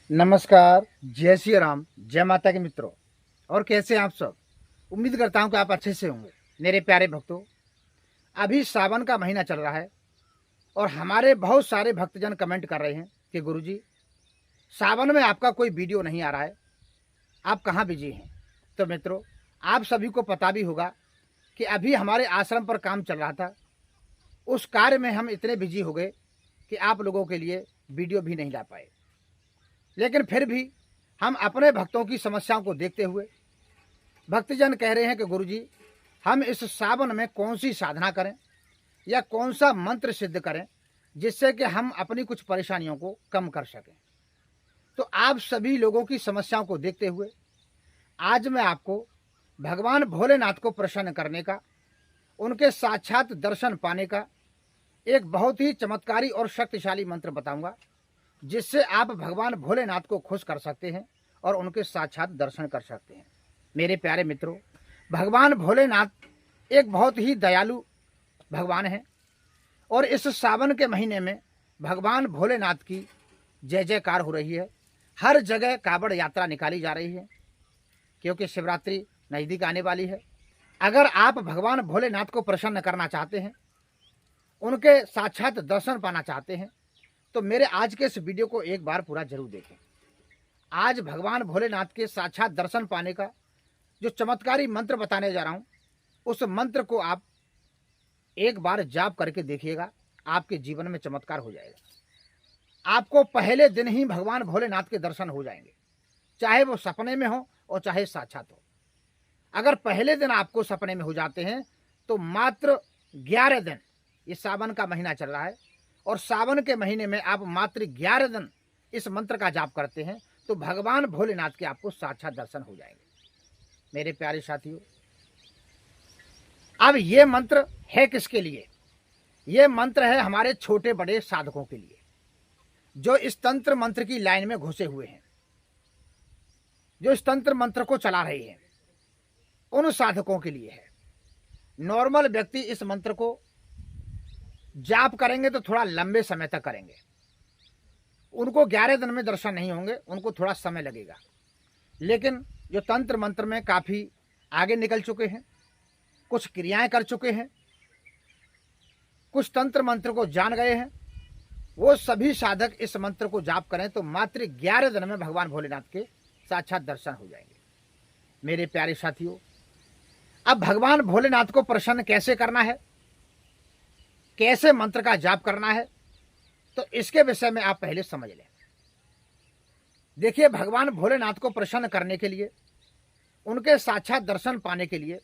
नमस्कार, जय श्री राम, जय माता के मित्रों। और कैसे हैं आप सब? उम्मीद करता हूं कि आप अच्छे से होंगे। मेरे प्यारे भक्तों, अभी सावन का महीना चल रहा है और हमारे बहुत सारे भक्तजन कमेंट कर रहे हैं कि गुरुजी, सावन में आपका कोई वीडियो नहीं आ रहा है, आप कहाँ बिजी हैं? तो मित्रों, आप सभी को पता भी होगा कि अभी हमारे आश्रम पर काम चल रहा था। उस कार्य में हम इतने बिजी हो गए कि आप लोगों के लिए वीडियो भी नहीं ला पाए। लेकिन फिर भी हम अपने भक्तों की समस्याओं को देखते हुए, भक्तजन कह रहे हैं कि गुरुजी, हम इस सावन में कौन सी साधना करें या कौन सा मंत्र सिद्ध करें जिससे कि हम अपनी कुछ परेशानियों को कम कर सकें। तो आप सभी लोगों की समस्याओं को देखते हुए आज मैं आपको भगवान भोलेनाथ को प्रसन्न करने का, उनके साक्षात दर्शन पाने का एक बहुत ही चमत्कारी और शक्तिशाली मंत्र बताऊंगा, जिससे आप भगवान भोलेनाथ को खुश कर सकते हैं और उनके साक्षात दर्शन कर सकते हैं। मेरे प्यारे मित्रों, भगवान भोलेनाथ एक बहुत ही दयालु भगवान हैं और इस सावन के महीने में भगवान भोलेनाथ की जय जयकार हो रही है। हर जगह कावड़ यात्रा निकाली जा रही है क्योंकि शिवरात्रि नज़दीक आने वाली है। अगर आप भगवान भोलेनाथ को प्रसन्न करना चाहते हैं, उनके साक्षात दर्शन पाना चाहते हैं, तो मेरे आज के इस वीडियो को एक बार पूरा जरूर देखें। आज भगवान भोलेनाथ के साक्षात दर्शन पाने का जो चमत्कारी मंत्र बताने जा रहा हूं, उस मंत्र को आप एक बार जाप करके देखिएगा, आपके जीवन में चमत्कार हो जाएगा। आपको पहले दिन ही भगवान भोलेनाथ के दर्शन हो जाएंगे, चाहे वो सपने में हो और चाहे साक्षात हो। अगर पहले दिन आपको सपने में हो जाते हैं तो मात्र 11 दिन, ये सावन का महीना चल रहा है और सावन के महीने में आप मात्र 11 दिन इस मंत्र का जाप करते हैं तो भगवान भोलेनाथ के आपको साक्षात दर्शन हो जाएंगे। मेरे प्यारे साथियों, अब ये मंत्र है किसके लिए? ये मंत्र है हमारे छोटे बड़े साधकों के लिए, जो इस तंत्र मंत्र की लाइन में घुसे हुए हैं, जो इस तंत्र मंत्र को चला रहे हैं, उन साधकों के लिए है। नॉर्मल व्यक्ति इस मंत्र को जाप करेंगे तो थोड़ा लंबे समय तक करेंगे, उनको 11 दिन में दर्शन नहीं होंगे, उनको थोड़ा समय लगेगा। लेकिन जो तंत्र मंत्र में काफ़ी आगे निकल चुके हैं, कुछ क्रियाएं कर चुके हैं, कुछ तंत्र मंत्र को जान गए हैं, वो सभी साधक इस मंत्र को जाप करें तो मात्र 11 दिन में भगवान भोलेनाथ के साक्षात दर्शन हो जाएंगे। मेरे प्यारे साथियों, अब भगवान भोलेनाथ को प्रसन्न कैसे करना है, कैसे मंत्र का जाप करना है, तो इसके विषय में आप पहले समझ लें। देखिए, भगवान भोलेनाथ को प्रसन्न करने के लिए, उनके साक्षात दर्शन पाने के लिए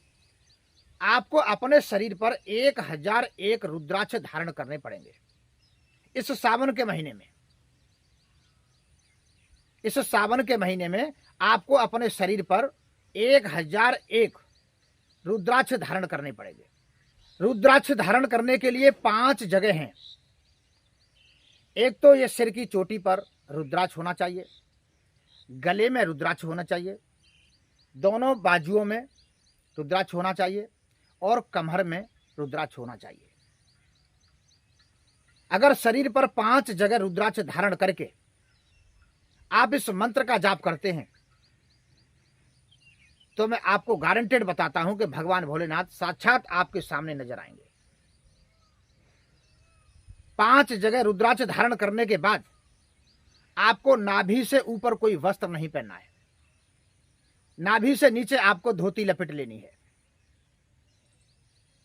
आपको अपने शरीर पर 1001 रुद्राक्ष धारण करने पड़ेंगे। इस सावन के महीने में, इस सावन के महीने में आपको अपने शरीर पर 1001 रुद्राक्ष धारण करने पड़ेंगे। रुद्राक्ष धारण करने के लिए 5 जगह हैं। एक तो ये सिर की चोटी पर रुद्राक्ष होना चाहिए, गले में रुद्राक्ष होना चाहिए, दोनों बाजुओं में रुद्राक्ष होना चाहिए और कमर में रुद्राक्ष होना चाहिए। अगर शरीर पर 5 जगह रुद्राक्ष धारण करके आप इस मंत्र का जाप करते हैं तो मैं आपको गारंटेड बताता हूं कि भगवान भोलेनाथ साक्षात आपके सामने नजर आएंगे। 5 जगह रुद्राक्ष धारण करने के बाद आपको नाभि से ऊपर कोई वस्त्र नहीं पहनना है, नाभि से नीचे आपको धोती लपेट लेनी है,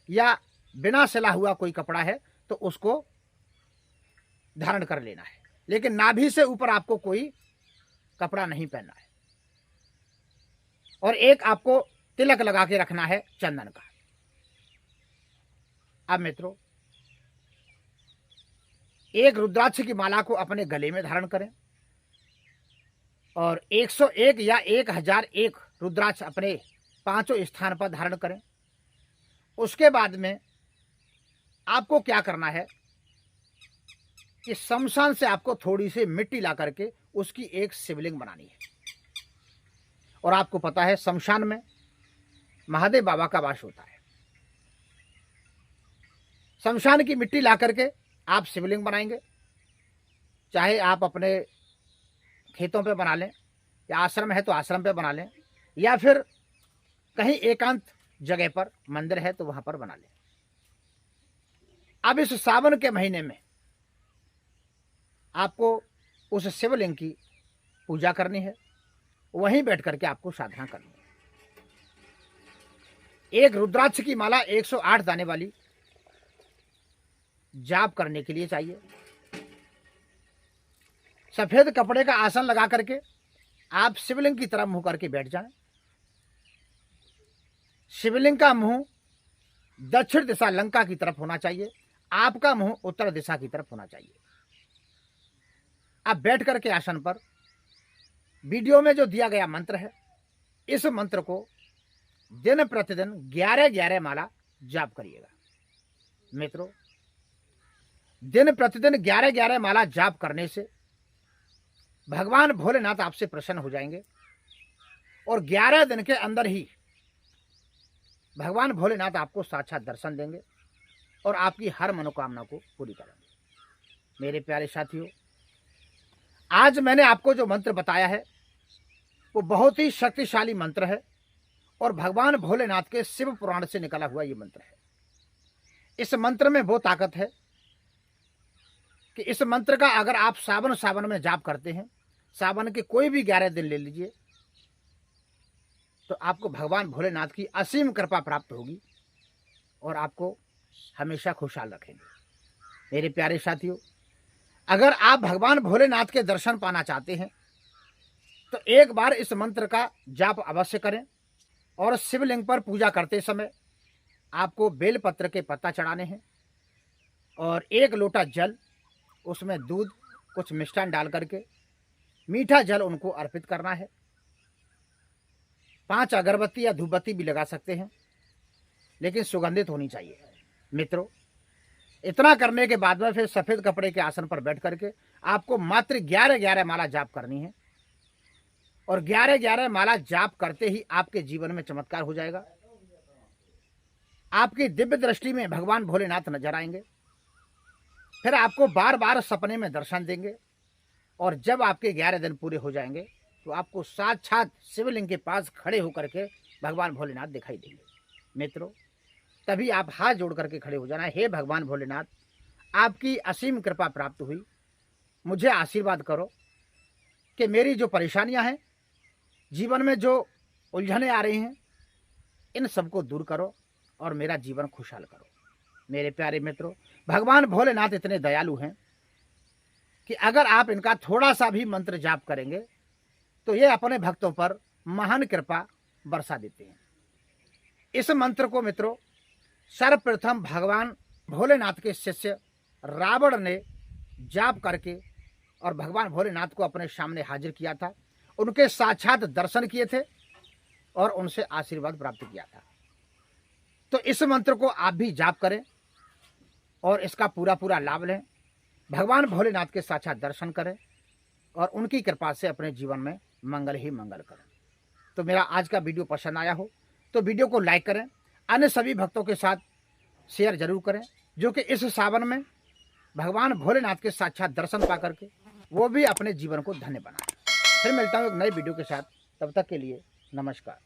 या बिना सिला हुआ कोई कपड़ा है तो उसको धारण कर लेना है, लेकिन नाभि से ऊपर आपको कोई कपड़ा नहीं पहनना है। और एक आपको तिलक लगा के रखना है चंदन का। अब मित्रों, एक रुद्राक्ष की माला को अपने गले में धारण करें और 101 या 1001 रुद्राक्ष अपने 5 स्थान पर धारण करें। उसके बाद में आपको क्या करना है कि शमशान से आपको थोड़ी सी मिट्टी ला करके उसकी एक शिवलिंग बनानी है। और आपको पता है, शमशान में महादेव बाबा का वास होता है। शमशान की मिट्टी ला करके आप शिवलिंग बनाएंगे, चाहे आप अपने खेतों पे बना लें, या आश्रम है तो आश्रम पे बना लें, या फिर कहीं एकांत जगह पर मंदिर है तो वहां पर बना लें। अब इस सावन के महीने में आपको उस शिवलिंग की पूजा करनी है, वहीं बैठ करके आपको साधना करनी है। एक रुद्राक्ष की माला 108 दाने वाली जाप करने के लिए चाहिए। सफेद कपड़े का आसन लगा करके आप शिवलिंग की तरफ मुंह करके बैठ जाएं। शिवलिंग का मुंह दक्षिण दिशा लंका की तरफ होना चाहिए, आपका मुंह उत्तर दिशा की तरफ होना चाहिए। आप बैठ करके आसन पर वीडियो में जो दिया गया मंत्र है, इस मंत्र को दिन प्रतिदिन 11-11 माला जाप करिएगा। मित्रों, दिन प्रतिदिन 11-11 माला जाप करने से भगवान भोलेनाथ आपसे प्रसन्न हो जाएंगे और 11 दिन के अंदर ही भगवान भोलेनाथ आपको साक्षात दर्शन देंगे और आपकी हर मनोकामना को पूरी करेंगे। मेरे प्यारे साथियों, आज मैंने आपको जो मंत्र बताया है वो बहुत ही शक्तिशाली मंत्र है और भगवान भोलेनाथ के शिव पुराण से निकला हुआ ये मंत्र है। इस मंत्र में वो ताकत है कि इस मंत्र का अगर आप सावन में जाप करते हैं, सावन के कोई भी 11 दिन ले लीजिए, तो आपको भगवान भोलेनाथ की असीम कृपा प्राप्त होगी और आपको हमेशा खुशहाल रखेंगे। मेरे प्यारे साथियों, अगर आप भगवान भोलेनाथ के दर्शन पाना चाहते हैं तो एक बार इस मंत्र का जाप अवश्य करें और शिवलिंग पर पूजा करते समय आपको बेलपत्र के पत्ता चढ़ाने हैं और 1 लोटा जल, उसमें दूध, कुछ मिष्ठान डाल करके मीठा जल उनको अर्पित करना है। 5 अगरबत्ती या धूपबत्ती भी लगा सकते हैं, लेकिन सुगंधित होनी चाहिए। मित्रों, इतना करने के बाद में फिर सफेद कपड़े के आसन पर बैठ करके आपको मात्र 11-11 माला जाप करनी है और 11-11 माला जाप करते ही आपके जीवन में चमत्कार हो जाएगा। आपकी दिव्य दृष्टि में भगवान भोलेनाथ नजर आएंगे, फिर आपको बार बार सपने में दर्शन देंगे और जब आपके 11 दिन पूरे हो जाएंगे तो आपको साक्षात शिवलिंग के पास खड़े होकर के भगवान भोलेनाथ दिखाई देंगे। मित्रों, तभी आप हाथ जोड़ करके खड़े हो जाना, हे भगवान भोलेनाथ, आपकी असीम कृपा प्राप्त हुई, मुझे आशीर्वाद करो कि मेरी जो परेशानियां हैं, जीवन में जो उलझनें आ रही हैं, इन सबको दूर करो और मेरा जीवन खुशहाल करो। मेरे प्यारे मित्रों, भगवान भोलेनाथ इतने दयालु हैं कि अगर आप इनका थोड़ा सा भी मंत्र जाप करेंगे तो ये अपने भक्तों पर महान कृपा बरसा देते हैं। इस मंत्र को मित्रों सर्वप्रथम भगवान भोलेनाथ के शिष्य रावण ने जाप करके और भगवान भोलेनाथ को अपने सामने हाजिर किया था, उनके साक्षात दर्शन किए थे और उनसे आशीर्वाद प्राप्त किया था। तो इस मंत्र को आप भी जाप करें और इसका पूरा लाभ लें, भगवान भोलेनाथ के साक्षात दर्शन करें और उनकी कृपा से अपने जीवन में मंगल ही मंगल करें। तो मेरा आज का वीडियो पसंद आया हो तो वीडियो को लाइक करें, अन्य सभी भक्तों के साथ शेयर जरूर करें, जो कि इस सावन में भगवान भोलेनाथ के साक्षात दर्शन पा करके वो भी अपने जीवन को धन्य बनाए। फिर मिलता हूँ एक नए वीडियो के साथ, तब तक के लिए नमस्कार।